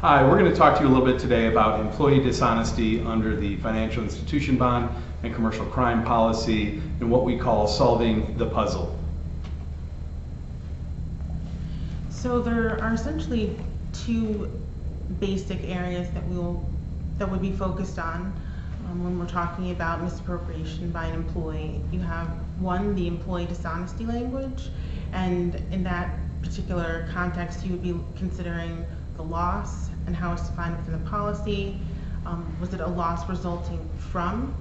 Hi, we're going to talk to you a little bit today about employee dishonesty under the financial institution bond and commercial crime policy and what we call solving the puzzle. So there are essentially two basic areas that would be focused on when we're talking about misappropriation by an employee. You have one, the employee dishonesty language, and in that particular context you would be considering the loss and how it's defined within the policy. Was it a loss resulting from?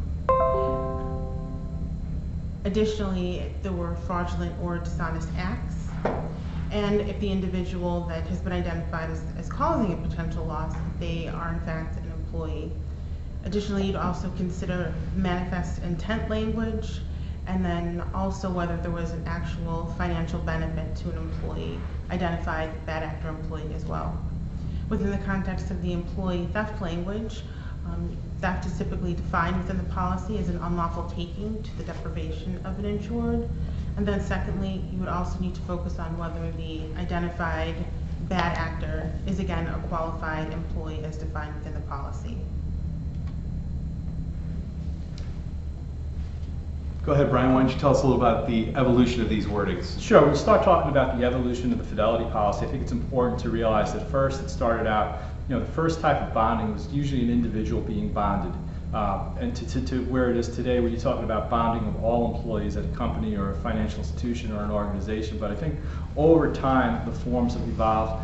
Additionally, if there were fraudulent or dishonest acts, and if the individual that has been identified as causing a potential loss, they are in fact an employee. Additionally, you'd also consider manifest intent language, and then also whether there was an actual financial benefit to an employee, identified bad actor employee as well. Within the context of the employee theft language, theft is typically defined within the policy as an unlawful taking to the deprivation of an insured. And then secondly, you would also need to focus on whether the identified bad actor is again a qualified employee as defined within the policy. Go ahead, Brian, why don't you tell us a little about the evolution of these wordings? Sure, when we start talking about the evolution of the fidelity policy, I think it's important to realize that first it started out, the first type of bonding was usually an individual being bonded. And to where it is today, where you're talking about bonding of all employees at a company or a financial institution or an organization. But I think over time, the forms have evolved.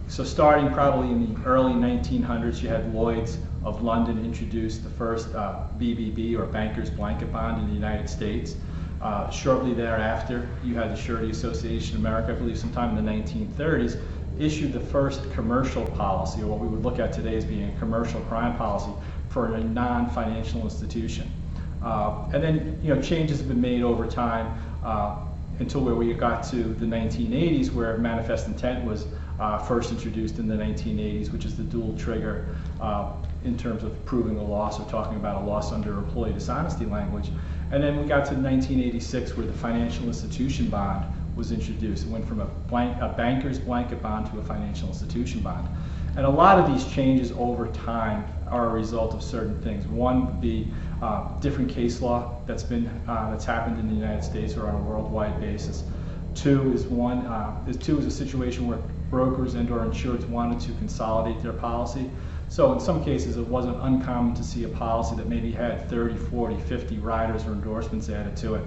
So starting probably in the early 1900s, you had Lloyd's of London introduced the first BBB, or Bankers Blanket Bond, in the United States. Shortly thereafter, you had the Surety Association of America, I believe sometime in the 1930s, issued the first commercial policy, or what we would look at today as being a commercial crime policy for a non-financial institution. And then changes have been made over time until where we got to the 1980s, where manifest intent was first introduced in the 1980s, which is the dual trigger in terms of proving a loss or talking about a loss under employee dishonesty language. And then we got to 1986, where the financial institution bond was introduced. It went from a banker's blanket bond to a financial institution bond. And a lot of these changes over time are a result of certain things. One would be different case law that's happened in the United States or on a worldwide basis. Two is a situation where brokers and/or insureds wanted to consolidate their policy. So in some cases, it wasn't uncommon to see a policy that maybe had 30, 40, 50 riders or endorsements added to it.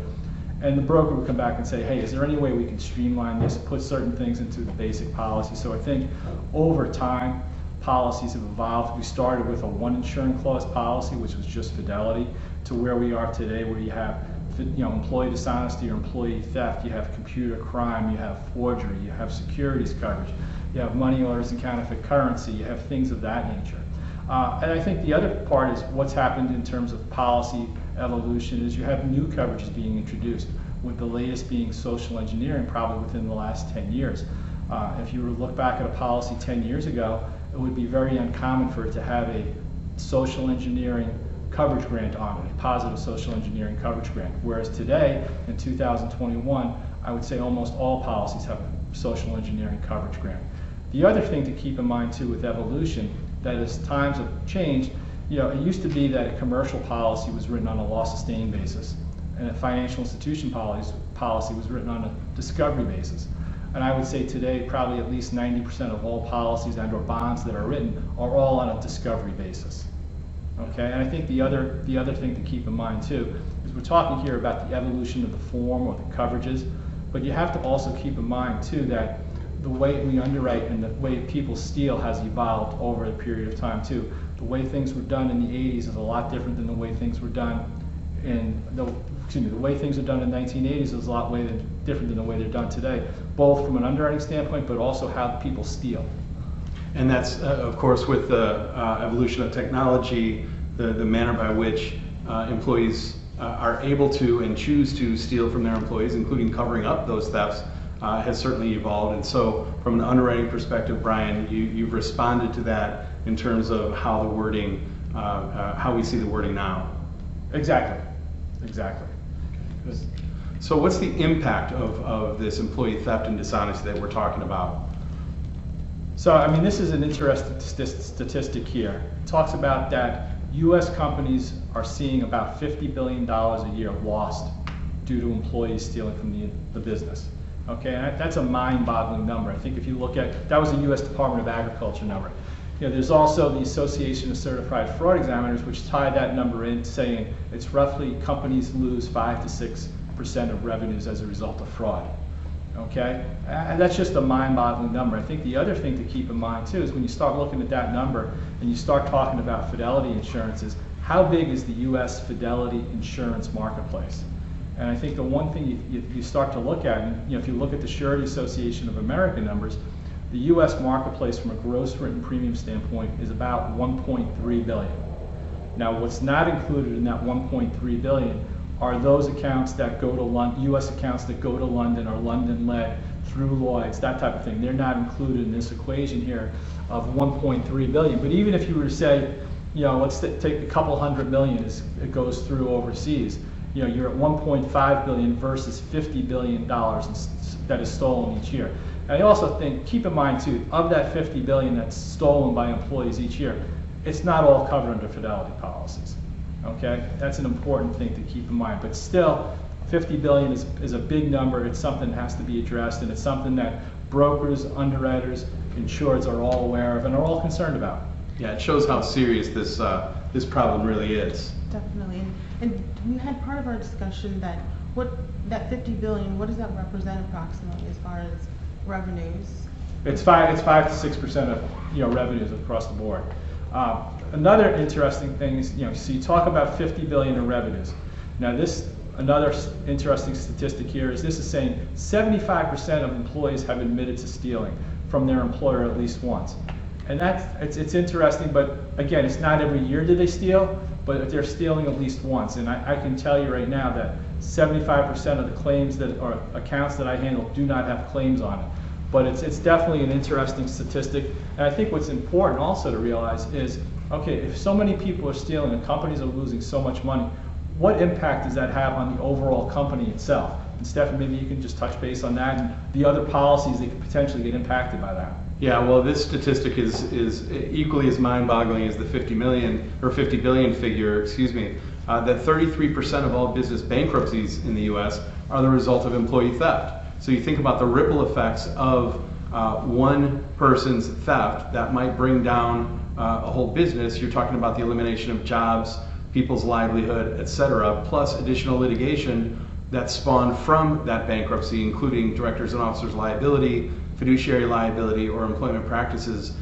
And the broker would come back and say, hey, is there any way we can streamline this, put certain things into the basic policy? So I think over time, policies have evolved. We started with a one insuring clause policy, which was just fidelity, to where we are today, where you have employee dishonesty or employee theft, you have computer crime, you have forgery, you have securities coverage, you have money orders and counterfeit currency, you have things of that nature. And I think the other part is what's happened in terms of policy evolution is you have new coverages being introduced, with the latest being social engineering probably within the last 10 years. If you were to look back at a policy 10 years ago, it would be very uncommon for it to have a social engineering coverage grant on it, a positive social engineering coverage grant. Whereas today, in 2021, I would say almost all policies have a social engineering coverage grant. The other thing to keep in mind too with evolution, that as times have changed, it used to be that a commercial policy was written on a loss sustained basis, and a financial institution policy was written on a discovery basis. And I would say today, probably at least 90% of all policies and/or bonds that are written are all on a discovery basis. Okay, and I think the other thing to keep in mind too is we're talking here about the evolution of the form or the coverages, but you have to also keep in mind too that the way we underwrite and the way people steal has evolved over a period of time too. The way things were done in the 80s is a lot different than the way things were done the way things are done in the 1980s is a lot different than the way they're done today, both from an underwriting standpoint, but also how people steal. And that's, of course, with the evolution of technology, the manner by which employees are able to and choose to steal from their employees, including covering up those thefts, has certainly evolved. And so from an underwriting perspective, Brian, you've responded to that in terms of how the wording, how we see the wording now. Exactly. So what's the impact of this employee theft and dishonesty that we're talking about? So, I mean, this is an interesting statistic here. It talks about that U.S. companies are seeing about $50 billion a year lost due to employees stealing from the business. Okay, and that's a mind-boggling number. I think if you look at, that was a U.S. Department of Agriculture number. You know, there's also the Association of Certified Fraud Examiners, which tied that number in, saying it's roughly companies lose 5 to 6% of revenues as a result of fraud. Okay, and that's just a mind-boggling number. I think the other thing to keep in mind too is when you start looking at that number and you start talking about fidelity insurances, how big is the U.S. fidelity insurance marketplace? And I think the one thing you start to look at, and, you know, if you look at the Surety Association of America numbers, the U.S. marketplace from a gross written premium standpoint is about $1.3 billion. Now, what's not included in that $1.3 billion are those accounts that go to London, U.S. accounts that go to London, are London-led through Lloyd's, that type of thing. They're not included in this equation here of $1.3 billion. But even if you were to say, you know, let's take a couple $100 million as it goes through overseas, you know, you're at $1.5 billion versus $50 billion that is stolen each year. And I also think, keep in mind too, of that $50 billion that's stolen by employees each year, it's not all covered under fidelity policies. Okay, that's an important thing to keep in mind. But still, 50 billion is a big number. It's something that has to be addressed, and it's something that brokers, underwriters, insureds are all aware of and are all concerned about. Yeah, it shows how serious this this problem really is. Definitely. And we had part of our discussion that that 50 billion, what does that represent approximately as far as revenues? It's 5 to 6% of revenues across the board. Another interesting thing is, so you talk about 50 billion in revenues. Now another interesting statistic here is this is saying 75% of employees have admitted to stealing from their employer at least once. And it's interesting, but again, it's not every year do they steal, but they're stealing at least once. And I can tell you right now that 75% of the claims or accounts that I handle do not have claims on it. But it's definitely an interesting statistic. And I think what's important also to realize is, okay, if so many people are stealing and companies are losing so much money, what impact does that have on the overall company itself? And Stefan, maybe you can just touch base on that and the other policies that could potentially get impacted by that. Yeah, well, this statistic is equally as mind-boggling as the 50 billion figure, that 33% of all business bankruptcies in the US are the result of employee theft. So you think about the ripple effects of one person's theft that might bring down a whole business. You're talking about the elimination of jobs, people's livelihood, etc., plus additional litigation that spawned from that bankruptcy, including directors and officers liability, fiduciary liability, or employment practices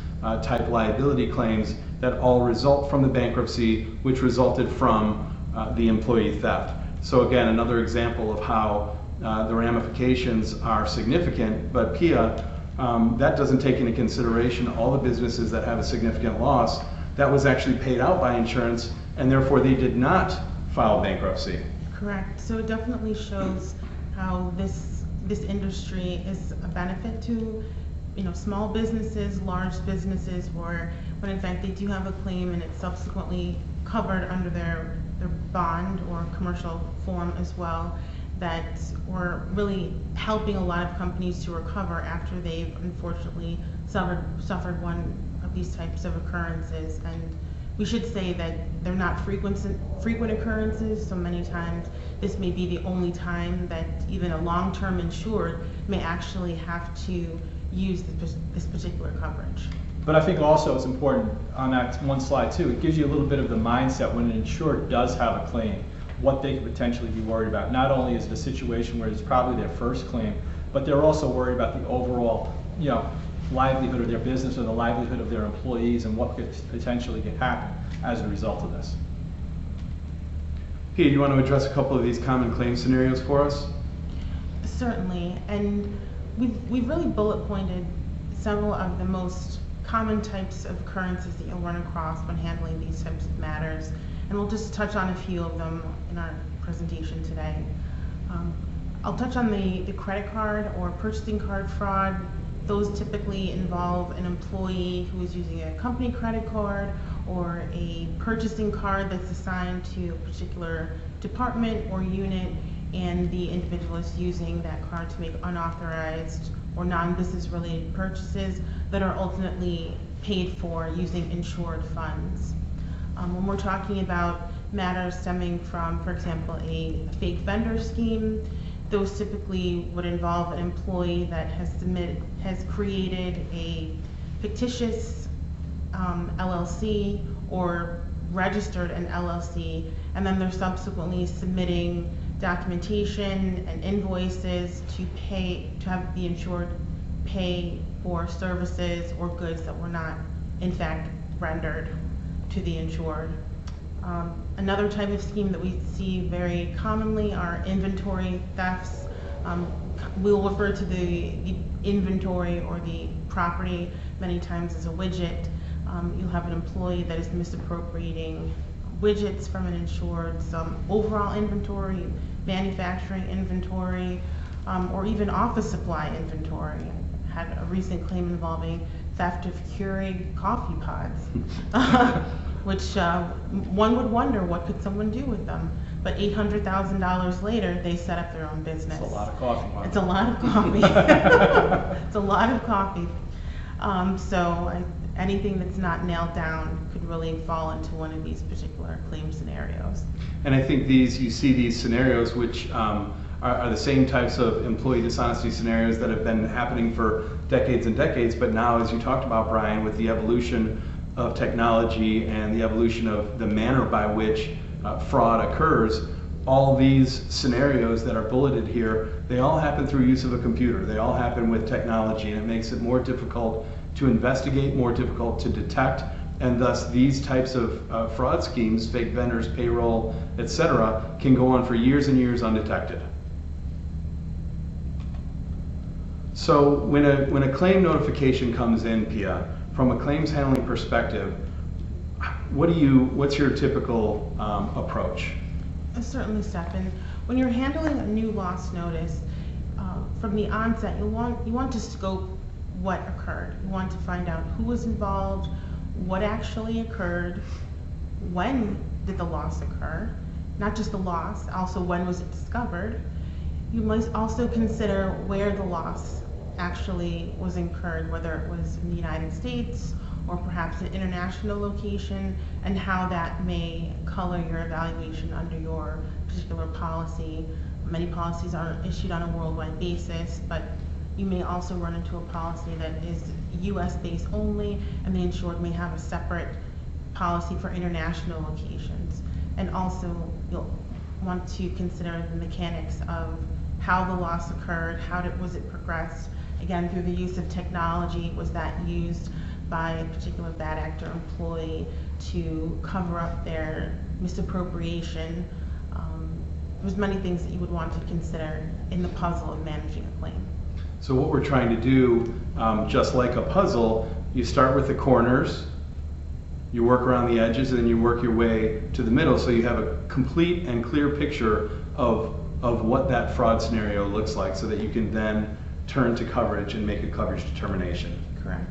type liability claims that all result from the bankruptcy, which resulted from the employee theft. So again, another example of how the ramifications are significant, but Pia, that doesn't take into consideration all the businesses that have a significant loss that was actually paid out by insurance, and therefore they did not file bankruptcy. Correct. So it definitely shows how this industry is a benefit to small businesses, large businesses, when in fact they do have a claim and it's subsequently covered under their bond or commercial form as well, that we're really helping a lot of companies to recover after they've unfortunately suffered one of these types of occurrences. And we should say that they're not frequent occurrences, so many times this may be the only time that even a long-term insured may actually have to use this particular coverage. But I think also it's important on that one slide too, it gives you a little bit of the mindset when an insured does have a claim, what they could potentially be worried about. Not only is it a situation where it's probably their first claim, but they're also worried about the overall, livelihood of their business or the livelihood of their employees and what could potentially happen as a result of this. Pia, do you want to address a couple of these common claim scenarios for us? Certainly, and we've really bullet pointed several of the most common types of occurrences that you'll run across when handling these types of matters. And we'll just touch on a few of them in our presentation today. I'll touch on the credit card or purchasing card fraud. Those typically involve an employee who is using a company credit card or a purchasing card that's assigned to a particular department or unit and the individual is using that card to make unauthorized or non-business related purchases that are ultimately paid for using insured funds. When we're talking about matters stemming from, for example, a fake vendor scheme, those typically would involve an employee that has created a fictitious LLC or registered an LLC, and then they're subsequently submitting documentation and invoices to have the insured pay for services or goods that were not in fact rendered to the insured. Another type of scheme that we see very commonly are inventory thefts. We'll refer to the inventory or the property many times as a widget. You'll have an employee that is misappropriating widgets from an insured, some overall inventory, manufacturing inventory, or even office supply inventory. I had a recent claim involving theft of Keurig coffee pods, which one would wonder what could someone do with them. But $800,000 later, they set up their own business. It's a lot of coffee. It's a lot of coffee. It's a lot of coffee. Anything that's not nailed down could really fall into one of these particular claim scenarios. And I think you see these scenarios which are the same types of employee dishonesty scenarios that have been happening for decades and decades, but now, as you talked about, Brian, with the evolution of technology and the evolution of the manner by which fraud occurs, all these scenarios that are bulleted here, they all happen through use of a computer. They all happen with technology, and it makes it more difficult to investigate, more difficult to detect, and thus these types of fraud schemes, fake vendors, payroll, etc., can go on for years and years undetected. So when a claim notification comes in, Pia, from a claims handling perspective, what's your typical approach? Certainly, Stefan. When you're handling a new loss notice, from the onset, you want to scope what occurred. You want to find out who was involved, what actually occurred, when did the loss occur, not just the loss, also when was it discovered. You must also consider where the loss actually was incurred, whether it was in the United States or perhaps an international location, and how that may color your evaluation under your particular policy. Many policies are issued on a worldwide basis, but you may also run into a policy that is US based only, and the insured may have a separate policy for international locations. And also you'll want to consider the mechanics of how the loss occurred, was it progressed, again through the use of technology. Was that used by a particular bad actor employee to cover up their misappropriation? There's many things that you would want to consider in the puzzle of managing a claim. So what we're trying to do, just like a puzzle, you start with the corners, you work around the edges, and then you work your way to the middle, so you have a complete and clear picture of what that fraud scenario looks like, so that you can then turn to coverage and make a coverage determination. Correct.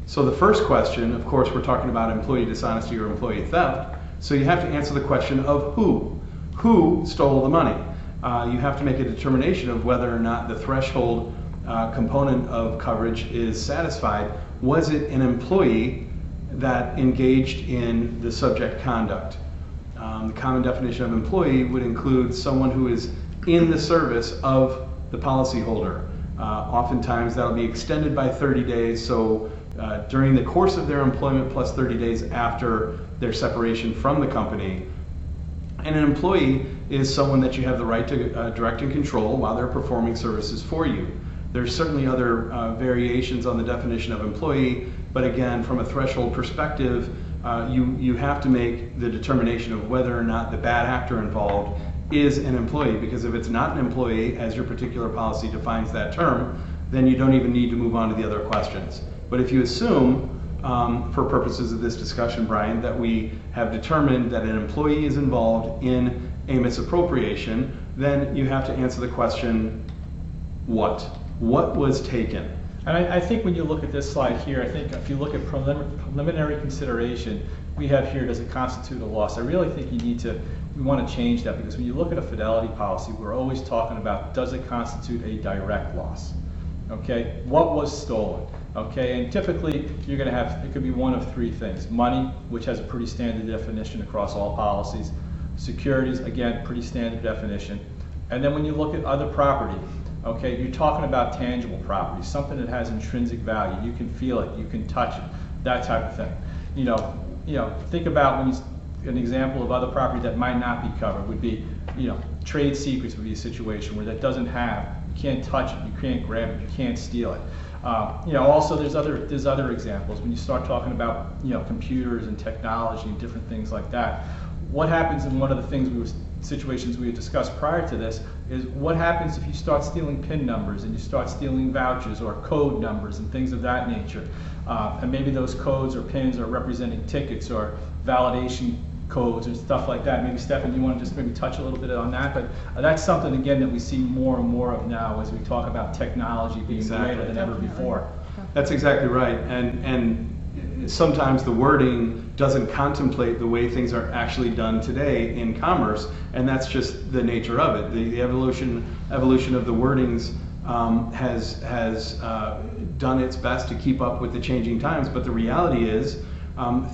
So the first question, of course, we're talking about employee dishonesty or employee theft, so you have to answer the question of who stole the money. You have to make a determination of whether or not the threshold component of coverage is satisfied. Was it an employee that engaged in the subject conduct? The common definition of employee would include someone who is in the service of the policyholder. Oftentimes that'll be extended by 30 days, so during the course of their employment plus 30 days after their separation from the company. And an employee is someone that you have the right to direct and control while they're performing services for you. There's certainly other variations on the definition of employee, but again, from a threshold perspective, you have to make the determination of whether or not the bad actor involved is an employee, because if it's not an employee, as your particular policy defines that term, then you don't even need to move on to the other questions. But if you assume, for purposes of this discussion, Brian, that we have determined that an employee is involved in a misappropriation, then you have to answer the question, what? What was taken? And I think when you look at this slide here, I think if you look at preliminary consideration, we have here, does it constitute a loss? I really think we want to change that, because when you look at a fidelity policy, we're always talking about, does it constitute a direct loss? Okay, what was stolen? Okay, and typically you're going to have, it could be one of three things: money, which has a pretty standard definition across all policies; securities, again, pretty standard definition; and then when you look at other property, okay, you're talking about tangible property, something that has intrinsic value. You can feel it, you can touch it, that type of thing. You know, think about an example of other property that might not be covered would be, trade secrets would be a situation where that doesn't have, you can't touch it, you can't grab it, you can't steal it. Also there's other examples when you start talking about, computers and technology and different things like that. What happens in one of the situations we had discussed prior to this is what happens if you start stealing PIN numbers and you start stealing vouchers or code numbers and things of that nature. And maybe those codes or PINs are representing tickets or validation codes and stuff like that. Maybe Stefan, you want to just maybe touch a little bit on that, but that's something again that we see more and more of now as we talk about technology being greater than ever before. That's exactly right, and sometimes the wording doesn't contemplate the way things are actually done today in commerce, and that's just the nature of it. The evolution of the wordings has done its best to keep up with the changing times, but the reality is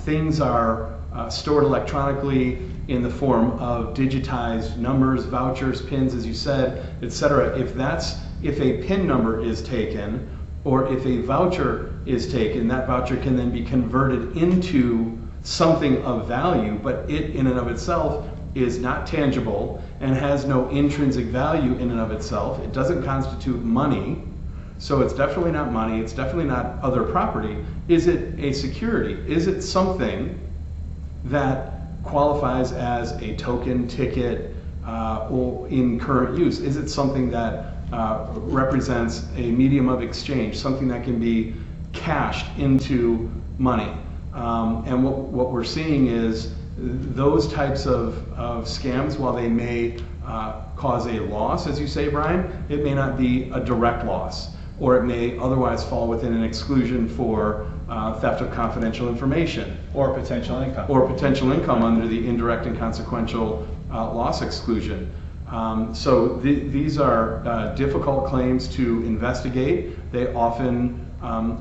things are stored electronically in the form of digitized numbers, vouchers, pins, as you said, etc. If a PIN number is taken, or if a voucher is taken, that voucher can then be converted into something of value, but it in and of itself is not tangible and has no intrinsic value in and of itself. It doesn't constitute money, so it's definitely not money, it's definitely not other property. Is it a security? Is it something that qualifies as a token, ticket, or in current use? Is it something that represents a medium of exchange, something that can be cashed into money? And what we're seeing is those types of scams, while they may cause a loss, as you say, Brian, it may not be a direct loss, or it may otherwise fall within an exclusion for theft of confidential information. Or potential income. Or potential income under the indirect and consequential loss exclusion. So these are difficult claims to investigate. They often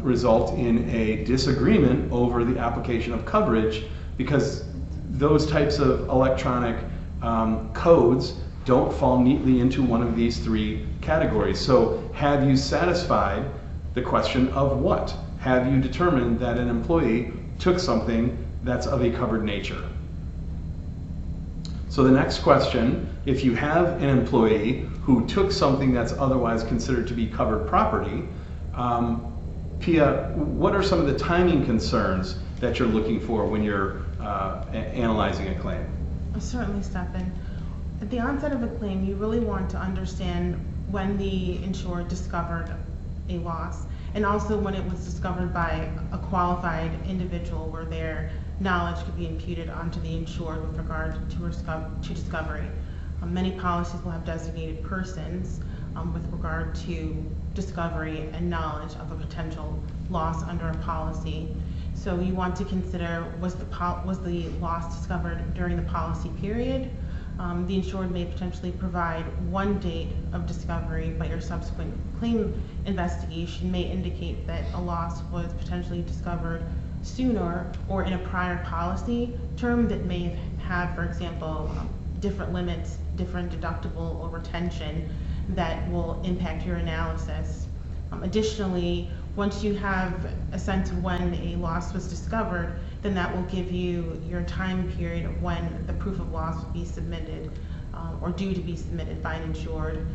result in a disagreement over the application of coverage, because those types of electronic codes don't fall neatly into one of these three categories. So have you satisfied the question of what? Have you determined that an employee took something that's of a covered nature? So the next question, if you have an employee who took something that's otherwise considered to be covered property, Pia, what are some of the timing concerns that you're looking for when you're analyzing a claim? Certainly, Stefan. At the onset of a claim, you really want to understand when the insured discovered a loss, and also when it was discovered by a qualified individual where their knowledge could be imputed onto the insured with regard to discovery. Many policies will have designated persons with regard to discovery and knowledge of a potential loss under a policy. So you want to consider, was the loss discovered during the policy period? The insured may potentially provide one date of discovery, but your subsequent claim investigation may indicate that a loss was potentially discovered sooner or in a prior policy term that may have, for example, different limits, different deductible or retention that will impact your analysis. Additionally, once you have a sense of when a loss was discovered, then that will give you your time period of when the proof of loss will be submitted or due to be submitted by an insured.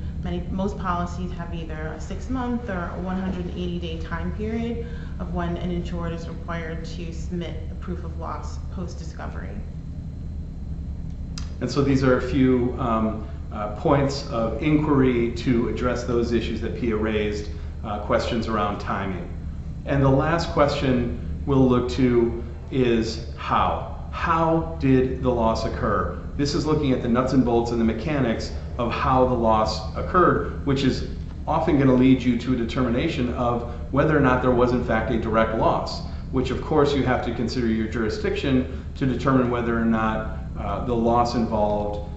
Most policies have either a 6-month or a 180-day time period of when an insured is required to submit a proof of loss post-discovery. And so these are a few points of inquiry to address those issues that Pia raised, questions around timing. And the last question we'll look to is how. How did the loss occur? This is looking at the nuts and bolts and the mechanics of how the loss occurred, which is often going to lead you to a determination of whether or not there was in fact a direct loss. which of course you have to consider your jurisdiction to determine whether or not the loss involved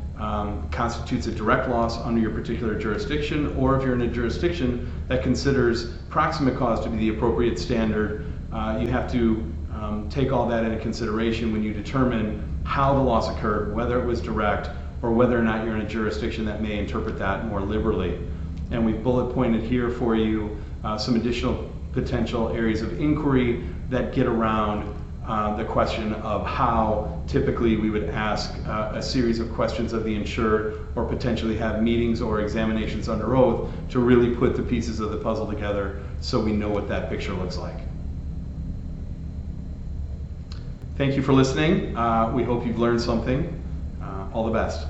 constitutes a direct loss under your particular jurisdiction, or if you're in a jurisdiction that considers proximate cause to be the appropriate standard, you have to take all that into consideration when you determine how the loss occurred, whether it was direct or whether or not you're in a jurisdiction that may interpret that more liberally. And we've bullet pointed here for you some additional potential areas of inquiry that get around the question of how typically we would ask a series of questions of the insured, or potentially have meetings or examinations under oath to really put the pieces of the puzzle together so we know what that picture looks like. Thank you for listening. We hope you've learned something. All the best.